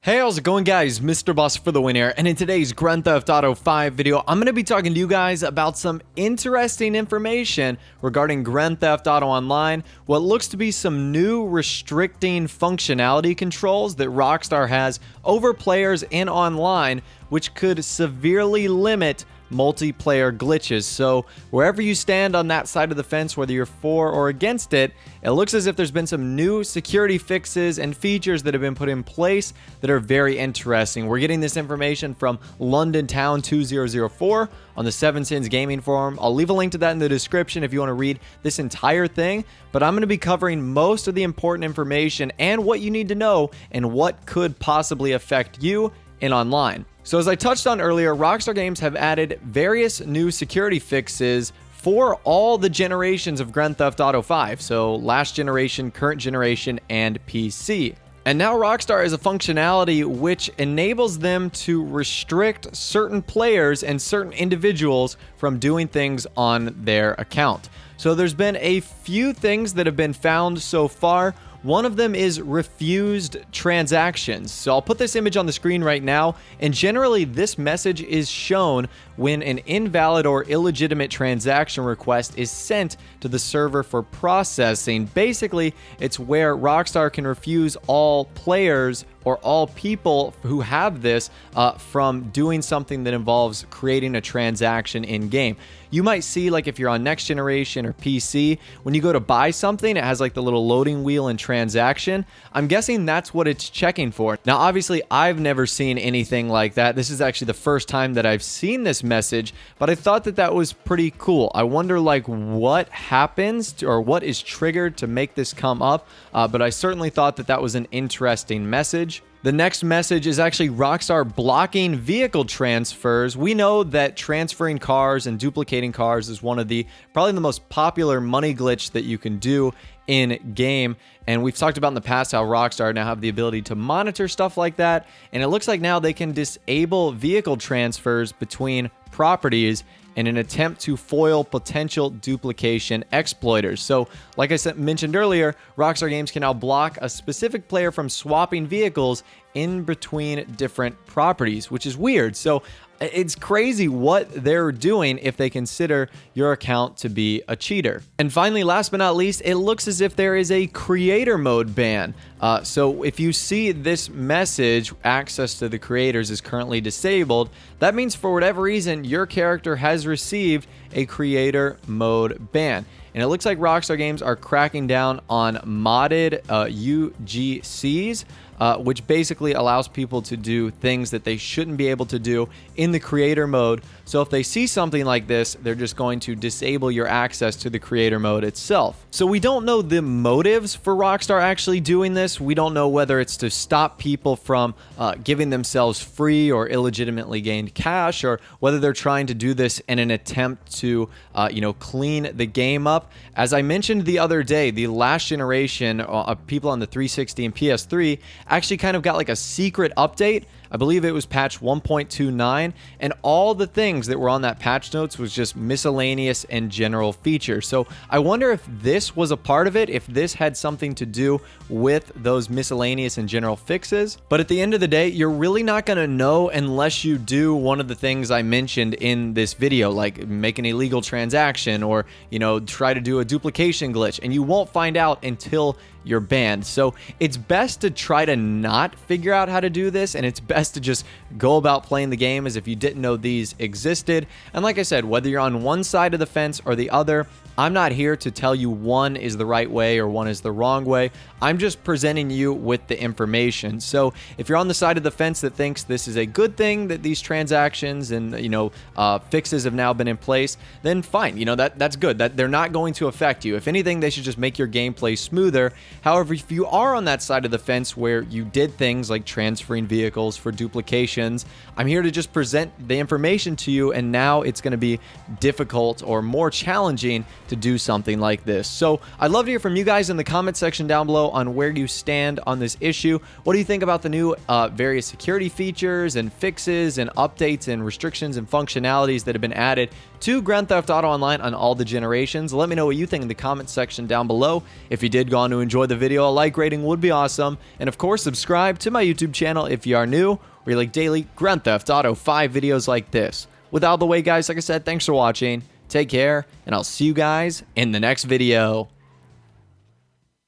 Hey, how's it going, guys? Mr. Boss for the win here, and in today's Grand Theft Auto 5 video, I'm going to be talking to you guys about some interesting information regarding Grand Theft Auto Online, what looks to be some new restricting functionality controls that Rockstar has over players in online, which could severely limit multiplayer glitches. So wherever you stand on that side of the fence, whether you're for or against it, it looks as if there's been some new security fixes and features that have been put in place that are very interesting. We're getting this information from London Town 2004 on the Seven Sins Gaming Forum. I'll leave a link to that in the description if you want to read this entire thing, but I'm going to be covering most of the important information and what you need to know and what could possibly affect you in online. So as I touched on earlier, Rockstar Games have added various new security fixes for all the generations of Grand Theft Auto 5. So last generation, current generation, and PC. And now Rockstar has a functionality which enables them to restrict certain players and certain individuals from doing things on their account. So there's been a few things that have been found so far. One of them is refused transactions. So I'll put this image on the screen right now, and generally this message is shown when an invalid or illegitimate transaction request is sent to the server for processing. Basically, it's where Rockstar can refuse all players or all people who have this from doing something that involves creating a transaction in-game. You might see, like if you're on next generation or PC, when you go to buy something, it has like the little loading wheel and transaction. I'm guessing that's what it's checking for. Now, obviously, I've never seen anything like that. This is actually the first time that I've seen this message, but I thought that that was pretty cool. I wonder like what happens to, or what is triggered to make this come up, but I certainly thought that that was an interesting message. The next message is actually Rockstar blocking vehicle transfers. We know that transferring cars and duplicating cars is one of the probably the most popular money glitch that you can do in game, and we've talked about in the past how Rockstar now have the ability to monitor stuff like that, and it looks like now they can disable vehicle transfers between properties in an attempt to foil potential duplication exploiters. So, like I mentioned earlier, Rockstar Games can now block a specific player from swapping vehicles in between different properties, which is weird. So, it's crazy what they're doing if they consider your account to be a cheater. And finally, last but not least, it looks as if there is a creator mode ban. So if you see this message, access to the creators is currently disabled, that means for whatever reason, your character has received a creator mode ban. And it looks like Rockstar Games are cracking down on modded UGCs, which basically allows people to do things that they shouldn't be able to do in the creator mode. So if they see something like this, they're just going to disable your access to the creator mode itself. So we don't know the motives for Rockstar actually doing this. We don't know whether it's to stop people from giving themselves free or illegitimately gained cash, or whether they're trying to do this in an attempt to, clean the game up. As I mentioned the other day, the last generation of people on the 360 and PS3 actually kind of got like a secret update. I believe it was patch 1.29, and all the things that were on that patch notes was just miscellaneous and general features. So I wonder if this was a part of it, if this had something to do with those miscellaneous and general fixes. But at the end of the day, you're really not going to know unless you do one of the things I mentioned in this video, like make an illegal transaction or, try to do a duplication glitch, and you won't find out until you're banned. So it's best to try to not figure out how to do this, and it's best to just go about playing the game as if you didn't know these existed. And like I said, whether you're on one side of the fence or the other, I'm not here to tell you one is the right way or one is the wrong way. I'm just presenting you with the information. So if you're on the side of the fence that thinks this is a good thing that these transactions and fixes have now been in place, then fine. That's good. That they're not going to affect you. If anything, they should just make your gameplay smoother. However, if you are on that side of the fence where you did things like transferring vehicles for duplications. I'm here to just present the information to you, and now it's going to be difficult or more challenging to do something like this. So I'd love to hear from you guys in the comment section down below on where you stand on this issue. What do you think about the new various security features and fixes and updates and restrictions and functionalities that have been added to Grand Theft Auto Online on all the generations? Let me know what you think in the comment section down below. If you did go on to enjoy the video, a like rating would be awesome. And of course, subscribe to my YouTube channel if you are new, where you like daily Grand Theft Auto 5 videos like this. With all the way, guys, like I said, thanks for watching. Take care, and I'll see you guys in the next video.